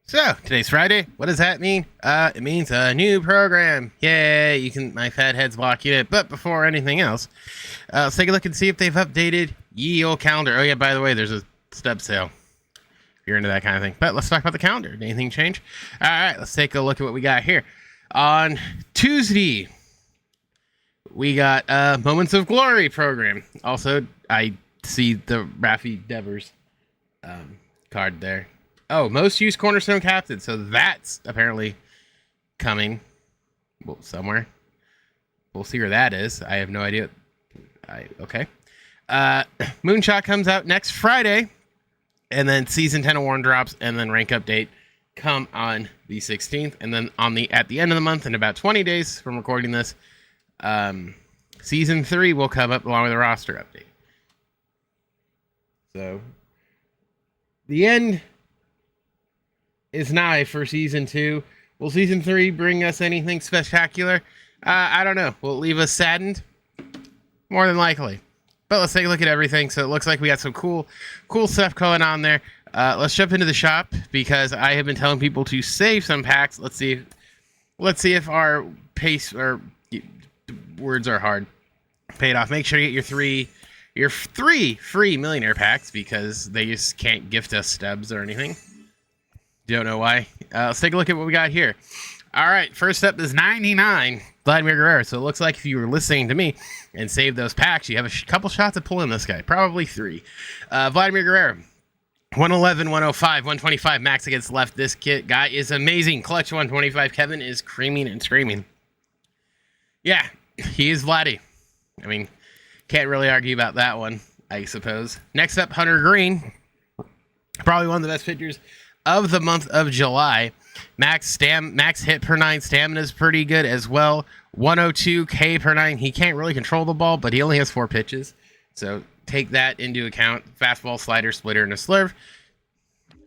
So, today's Friday. What does that mean? It means a new program. Yay, my fat head's blocking it. But before anything else, let's take a look and see if they've updated ye old calendar. Oh yeah, by the way, there's a stub sale. If you're into that kind of thing. But let's talk about the calendar. Did anything change? Alright, let's take a look at what we got here. On Tuesday, we got Moments of Glory program. Also, I see the Rafi Devers card there. Oh, most used cornerstone captain. So that's apparently coming somewhere. We'll see where that is. I have no idea. Okay. Moonshot comes out next Friday. And then Season 10 award drops. And then rank update come on the 16th. And then at the end of the month, in about 20 days from recording this, Season 3 will come up along with a roster update. So the end is nigh for Season 2. Will Season 3 bring us anything spectacular? I don't know. Will it leave us saddened? More than likely. But let's take a look at everything. So it looks like we got some cool stuff going on there. Let's jump into the shop because I have been telling people to save some packs. Let's see if our pace or words are hard paid off. Make sure you get your three free millionaire packs because they just can't gift us stubs or anything. Don't know why. Let's take a look at what we got here. All right, first up is 99, Vladimir Guerrero. So it looks like if you were listening to me and saved those packs, you have a couple shots at pulling this guy. Probably 3. Vladimir Guerrero, 111, 105, 125 max against left. This guy is amazing. Clutch 125. Kevin is creaming and screaming. Yeah, he is Vladdy. I mean, can't really argue about that one, I suppose. Next up, Hunter Green. Probably one of the best pitchers of the month of July. Max hit per 9 stamina is pretty good as well. 102 K per 9. He can't really control the ball, but he only has 4 pitches. So take that into account. Fastball, slider, splitter, and a slurve.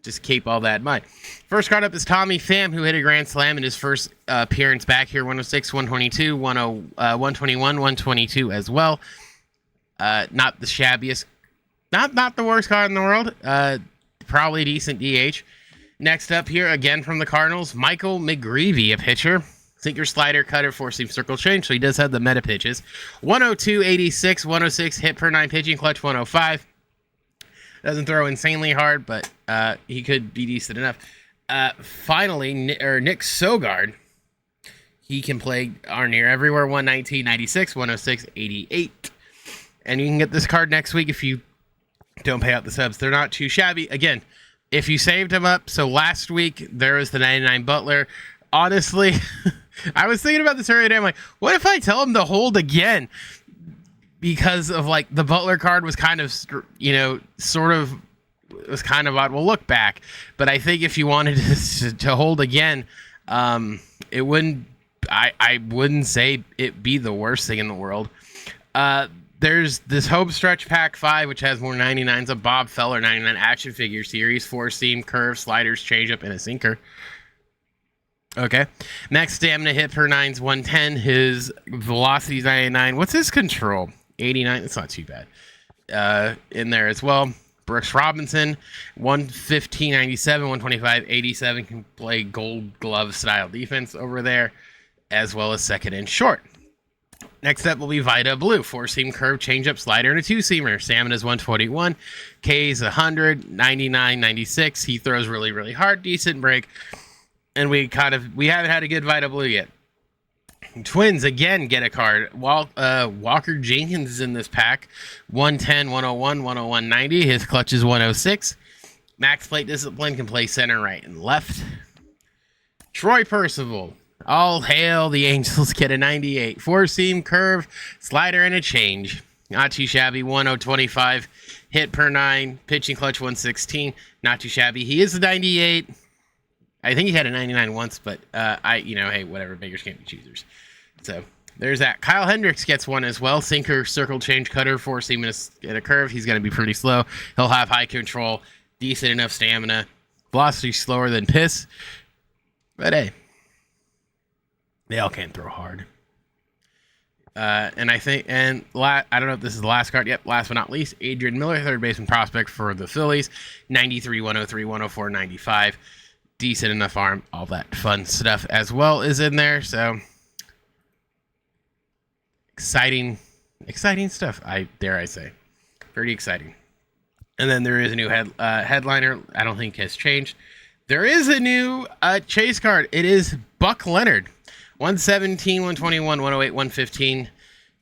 Just keep all that in mind. First card up is Tommy Pham, who hit a grand slam in his first appearance back here. 106, 122, 121, 122 as well. Not the shabbiest, not the worst card in the world. Probably decent DH. Next up here, again from the Cardinals, Michael McGreevy, a pitcher. Sinker, slider, cutter, 4-seam, circle change. So he does have the meta pitches. 102, 86, 106 hit per 9 pitching, clutch 105. Doesn't throw insanely hard, but he could be decent enough. Finally, Nick Sogard. He can play darn near everywhere. 119, 96, 106, 88. And you can get this card next week if you don't pay out the subs. They're not too shabby. Again, if you saved them up, so last week there was the 99 Butler. Honestly, I was thinking about this earlier today. I'm like, what if I tell him to hold again? Because of like the Butler card was kind of, it was kind of odd. We'll look back, but I think if you wanted to hold again, it wouldn't. I wouldn't say it be the worst thing in the world. There's this Home Stretch Pack 5, which has more 99s. A Bob Feller 99 action figure series. 4-seam, curve, sliders, changeup, and a sinker. Okay. Max stamina hit per 9's 110. His velocity's 99. What's his control? 89. It's not too bad. In there as well. Brooks Robinson, 115, 97, 125, 87. Can play gold glove style defense over there, as well as second and short. Next up will be Vida Blue, 4-seam curve, changeup, slider, and a 2-seamer. Stamina's 121, K's 100, 99, 96. He throws really, really hard, decent break, and we haven't had a good Vida Blue yet. Twins again get a card. Walker Jenkins is in this pack. 110, 101, 101, 90. His clutch is 106. Max plate discipline, can play center, right, and left. Troy Percival. All hail the Angels, get a 98. 4-seam curve, slider, and a change. Not too shabby. 1025 hit per 9. Pitching clutch 116. Not too shabby. He is a 98. I think he had a 99 once, but hey, whatever. Beggars can't be choosers. So there's that. Kyle Hendricks gets one as well. Sinker, circle change, cutter, 4-seam, and a curve. He's going to be pretty slow. He'll have high control, decent enough stamina. Velocity slower than piss. But hey, they all can't throw hard. And I don't know if this is the last card. Yep, last but not least, Adrian Miller, third baseman prospect for the Phillies. 93, 103, 104, 95. decent enough arm. All that fun stuff as well is in there. So exciting stuff. I dare I say, pretty exciting. And then there is a new headliner. I don't think has changed. There is a new chase card. It is Buck Leonard. 117, 121, 108, 115.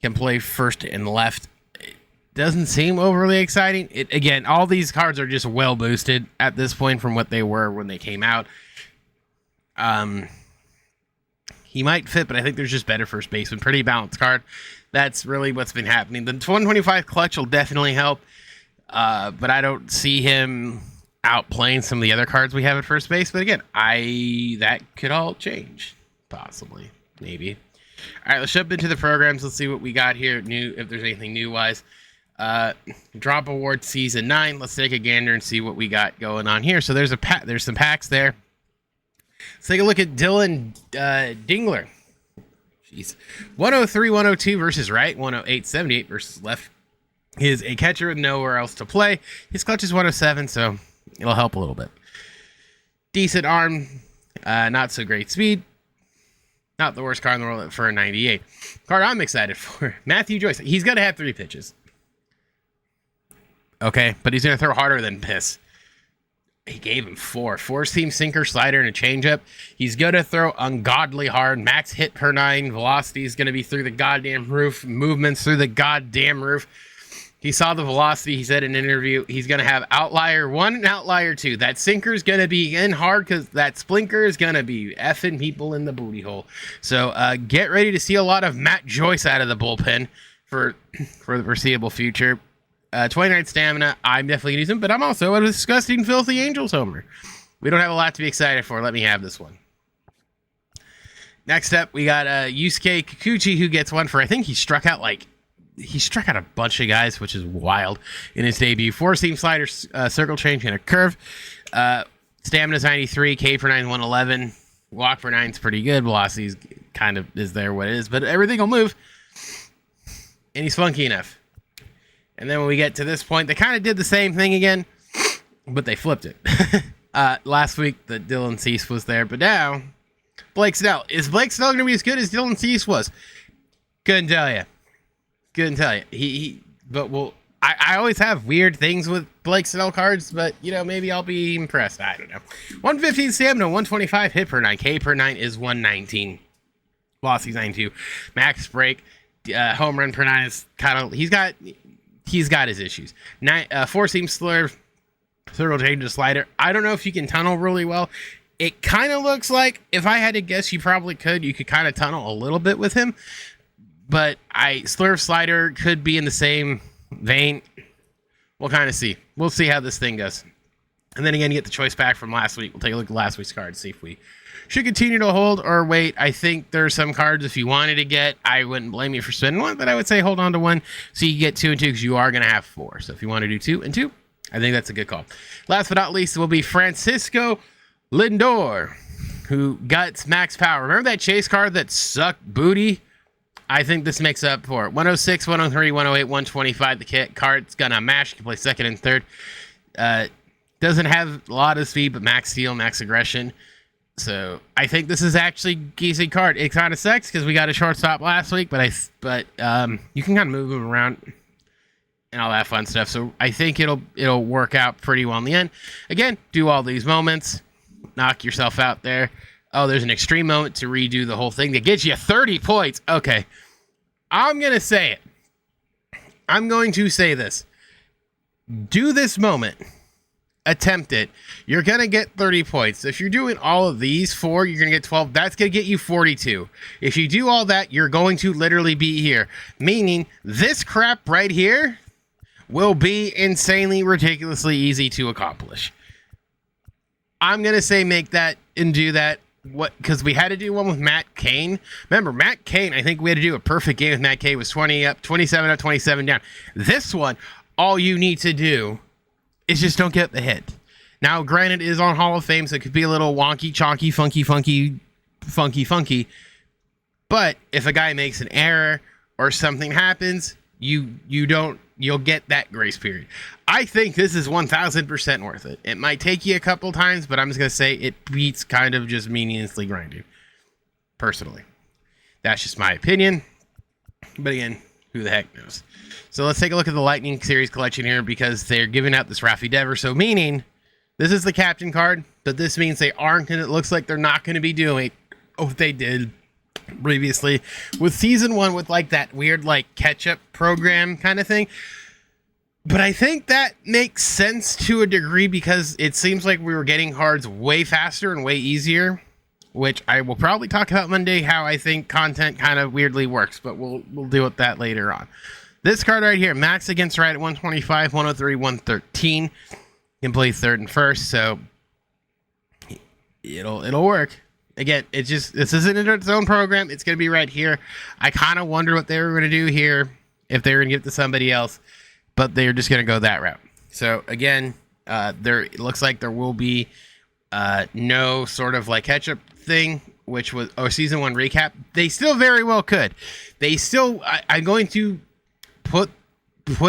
Can play first and left. It doesn't seem overly exciting. Again, all these cards are just well boosted at this point from what they were when they came out. He might fit, but I think there's just better first baseman. Pretty balanced card. That's really what's been happening. The 125 clutch will definitely help, but I don't see him outplaying some of the other cards we have at first base. But again, that could all change, possibly, maybe. All right, let's jump into the programs. Let's see what we got here new, if there's anything new wise. Drop Award Season 9. Let's take a gander and see what we got going on here. So there's some packs there. Let's take a look at Dylan Dingler. Jeez. 103, 102 versus right. 108, 78 versus left. He is a catcher with nowhere else to play. His clutch is 107, so it'll help a little bit. Decent arm. Not so great speed. Not the worst card in the world for a 98. Card I'm excited for. Matthew Joyce. He's going to have 3 pitches. Okay, but he's going to throw harder than piss. He gave him 4. 4-seam sinker, slider, and a changeup. He's going to throw ungodly hard. Max hit per 9. Velocity is going to be through the goddamn roof. Movements through the goddamn roof. He saw the velocity. He said in an interview, he's going to have outlier 1 and outlier 2. That sinker is going to be in hard because that splinker is going to be effing people in the booty hole. So get ready to see a lot of Matt Joyce out of the bullpen for the foreseeable future. 29 stamina. I'm definitely going to use him, but I'm also a disgusting, filthy Angels homer. We don't have a lot to be excited for. Let me have this one. Next up, we got Yusuke Kikuchi, who gets one for, I think he struck out a bunch of guys, which is wild in his debut. 4-seam slider, circle change, and a curve. Stamina's 93, K per 9 is 111. Walk per 9 is pretty good. Velocity kind of is there what it is, but everything will move. And he's funky enough. And then when we get to this point, they kind of did the same thing again, but they flipped it. Last week, the Dylan Cease was there, but now, Blake Snell. Is Blake Snell going to be as good as Dylan Cease was? Couldn't tell you. I always have weird things with Blake Snell cards, but, maybe I'll be impressed. I don't know. 115 stamina, 125 hit per 9. K per 9 is 119. Velocity's 92. Max break, home run per 9 is kind of, he's got his issues. 4-seam slur, circle change to slider. I don't know if you can tunnel really well. It kind of looks like, if I had to guess, you probably could. You could kind of tunnel a little bit with him. But slurve slider could be in the same vein. We'll kind of see. We'll see how this thing goes. And then again, you get the choice pack from last week. We'll take a look at last week's card, see if we should continue to hold or wait. I think there's some cards if you wanted to get. I wouldn't blame you for spending one, but I would say hold on to one so you get 2 and 2 because you are going to have 4. So if you want to do 2 and 2, I think that's a good call. Last but not least will be Francisco Lindor, who got max power. Remember that chase card that sucked booty? I think this makes up for it. 106, 103, 108, 125. The card's going to mash. You can play second and third. Doesn't have a lot of speed, but max steal, max aggression. So I think this is actually a decent card. It kind of sucks because we got a shortstop last week, but you can kind of move him around and all that fun stuff. So I think it'll work out pretty well in the end. Again, do all these moments, knock yourself out there. Oh, there's an extreme moment to redo the whole thing that gets you 30 points. Okay, I'm gonna say it. I'm going to say this. Do this moment. Attempt it. You're going to get 30 points. If you're doing all of these 4, you're going to get 12. That's going to get you 42. If you do all that, you're going to literally be here. Meaning, this crap right here will be insanely, ridiculously easy to accomplish. I'm going to say make that and do that. Because we had to do one with Matt Cain. Remember, Matt Cain, I think we had to do a perfect game with Matt Cain. Was 20 up, 27 up, 27 down. This one, all you need to do is just don't get the hit. Now, granted, it is on Hall of Fame, so it could be a little wonky, chonky, funky. But if a guy makes an error or something happens, you'll get that grace period. I think this is 1000% worth it. It might take you a couple times, but I'm just going to say it beats kind of just meaninglessly grinding. Personally. That's just my opinion. But again, who the heck knows? So let's take a look at the Lightning Series collection here, because they're giving out this Rafi Dever. So meaning, this is the captain card, but this means they aren't going to, it looks like they're not going to be doing what they did previously with season 1 with like that weird like catch-up program kind of thing. But I think that makes sense to a degree, because it seems like we were getting cards way faster and way easier, which I will probably talk about Monday, how I think content kind of weirdly works, but we'll deal with that later on. This card right here, max against right at 125, 103, 113. Can play third and first, so it'll work. Again, it's just, this isn't its own program. It's going to be right here. I kind of wonder what they were going to do here, if they were going to give it to somebody else, but they're just going to go that route. So again, it looks like there will be no sort of like catch-up thing, which was season 1 recap. They still very well could. They still, I'm going to put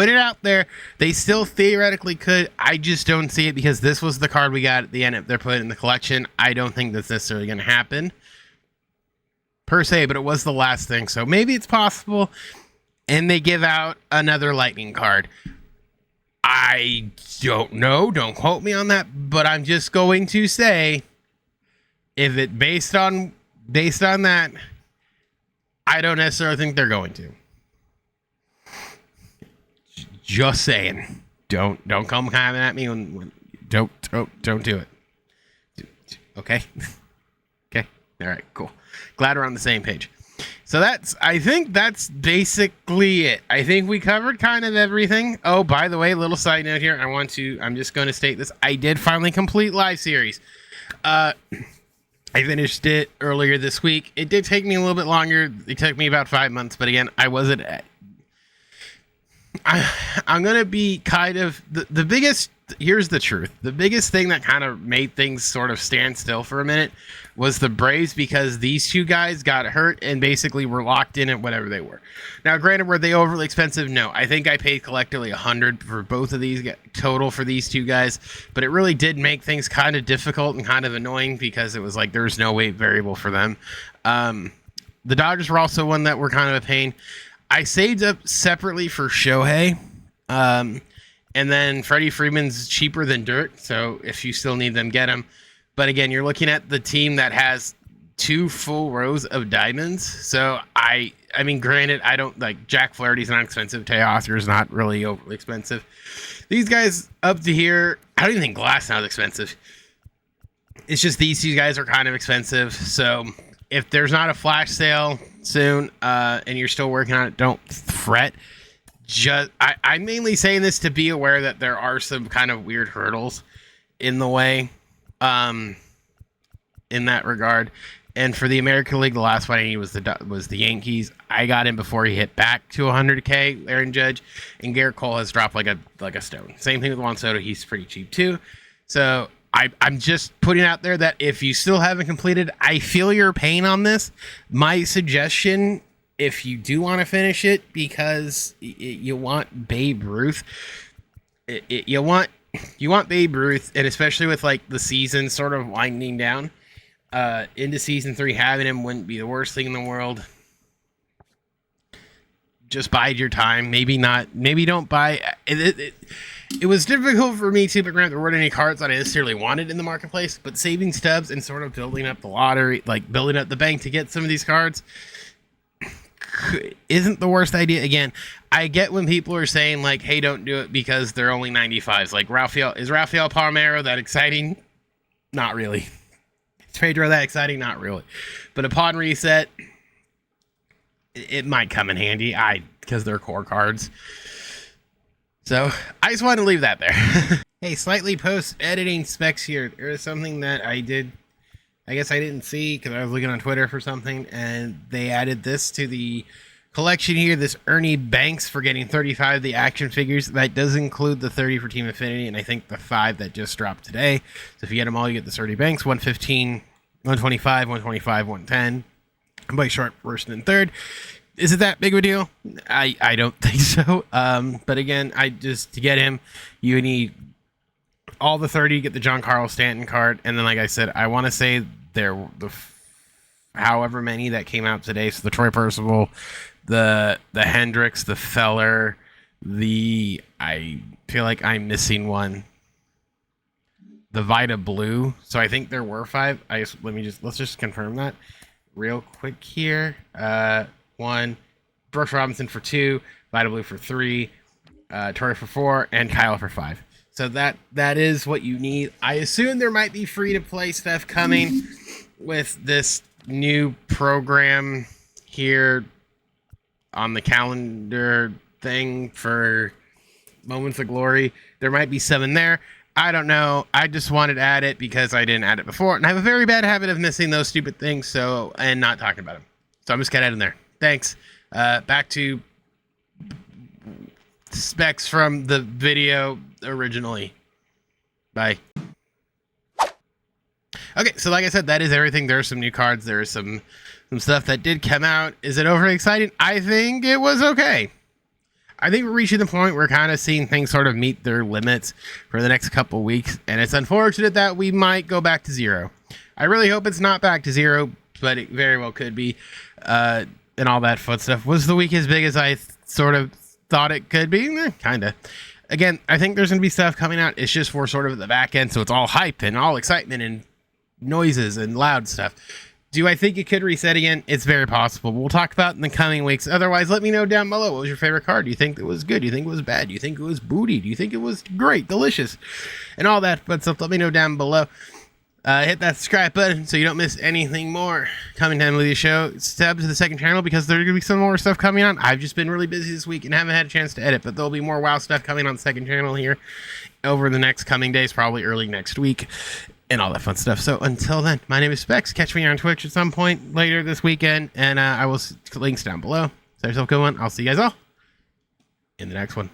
it out there. They still theoretically could. I just don't see it, because this was the card we got at the end. If they're putting in the collection, I don't think that's necessarily going to happen per se, but it was the last thing. So maybe it's possible. And they give out another Lightning card. I don't know. Don't quote me on that, but I'm just going to say, if it based on that, I don't necessarily think they're going to. Just saying. Don't come coming at me when don't do it. Okay. Okay. All right. Cool. Glad we're on the same page. So I think that's basically it. I think we covered kind of everything. Oh, by the way, little side note here. I'm just going to state this. I did finally complete Live Series. I finished it earlier this week. It did take me a little bit longer. It took me about 5 months, but again, I'm going to be kind of the biggest. Here's the truth. The biggest thing that kind of made things sort of stand still for a minute was the Braves, because these two guys got hurt and basically were locked in at whatever they were. Now, granted, were they overly expensive? No. I think I paid collectively $100 for both of these total for these two guys, but it really did make things kind of difficult and kind of annoying, because it was like there was no weight variable for them. The Dodgers were also one that were kind of a pain. I saved up separately for Shohei. And then Freddie Freeman's cheaper than dirt, so if you still need them, get them. But again, you're looking at the team that has 2 full rows of diamonds. So I mean, granted, I don't like Jack Flaherty's not expensive. Teoscar's not really overly expensive. These guys up to here, I don't even think Glasnow's expensive. It's just these two guys are kind of expensive. So if there's not a flash sale soon, and you're still working on it, don't fret. I'm mainly saying this to be aware that there are some kind of weird hurdles in the way, in that regard. And for the American League, the last one I needed was the Yankees. I got him before he hit back to 100K, Aaron Judge, and Garrett Cole has dropped like a stone. Same thing with Juan Soto. He's pretty cheap too. So I'm just putting out there that if you still haven't completed, I feel your pain on this. My suggestion, if you do want to finish it because you want Babe Ruth, you want Babe Ruth, and especially with like the season sort of winding down into season 3, having him wouldn't be the worst thing in the world. Just bide your time. Maybe don't buy. It was difficult for me too, but granted, there weren't any cards that I necessarily wanted in the marketplace. But saving stubs and sort of building up the lottery, like building up the bank to get some of these cards, isn't the worst idea. Again, I get when people are saying like, hey, don't do it because they're only 95s. Like is Rafael Palmeiro that exciting? Not really. Is Pedro that exciting? Not really. But upon reset, it might come in handy because they're core cards. So I just wanted to leave that there. Hey, slightly post editing specs here. There is something that I guess I didn't see because I was looking on Twitter for something, and they added this to the collection here, this Ernie Banks for getting 35 of the action figures. That does include the 30 for Team Affinity, and I think the 5 that just dropped today. So if you get them all, you get this Ernie Banks, 115, 125, 125, 110. I'm by short first and third. Is it that big of a deal? I don't think so. But again, to get him, you need all the 30, get the Giancarlo Stanton card, and then like I said, I want to say however many that came out today. So the Troy Percival, the Hendricks, the Feller, I feel like I'm missing one. The Vita Blue. So I think there were 5. Let's just confirm that real quick here. 1, Brooks Robinson for 2, Vita Blue for 3, Torrey for 4, and Kyle for 5. So that is what you need. I assume there might be free to play stuff coming with this new program here on the calendar thing for Moments of Glory. There might be 7 there. I don't know. I just wanted to add it because I didn't add it before, and I have a very bad habit of missing those stupid things, and not talking about them. So I'm just gonna add in there. Thanks. Back to specs from the video originally. Bye. Okay, so like I said, that is everything. There are some new cards. There is some stuff that did come out. Is it overly exciting? I think it was okay. I think we're reaching the point where we're kind of seeing things sort of meet their limits for the next couple weeks, and it's unfortunate that we might go back to 0. I really hope it's not back to 0, but it very well could be, and all that fun stuff. Was the week as big as I sort of thought it could be? Kind of. Again, I think there's going to be stuff coming out. It's just for sort of the back end, so it's all hype and all excitement and noises and loud stuff. Do I think it could reset again? It's very possible. We'll talk about it in the coming weeks. Otherwise, let me know down below. What was your favorite card? Do you think it was good? Do you think it was bad? Do you think it was booty? Do you think it was great, delicious, and all that fun stuff? Let me know down below. Hit that subscribe button so you don't miss anything more coming to MLB the Show. Sub to the second channel because there's going to be some more stuff coming on. I've just been really busy this week and haven't had a chance to edit, but there'll be more WoW stuff coming on the second channel here over the next coming days, probably early next week, and all that fun stuff. So until then, my name is Specs. Catch me on Twitch at some point later this weekend, and I will links down below. So yourself a good one. I'll see you guys all in the next one.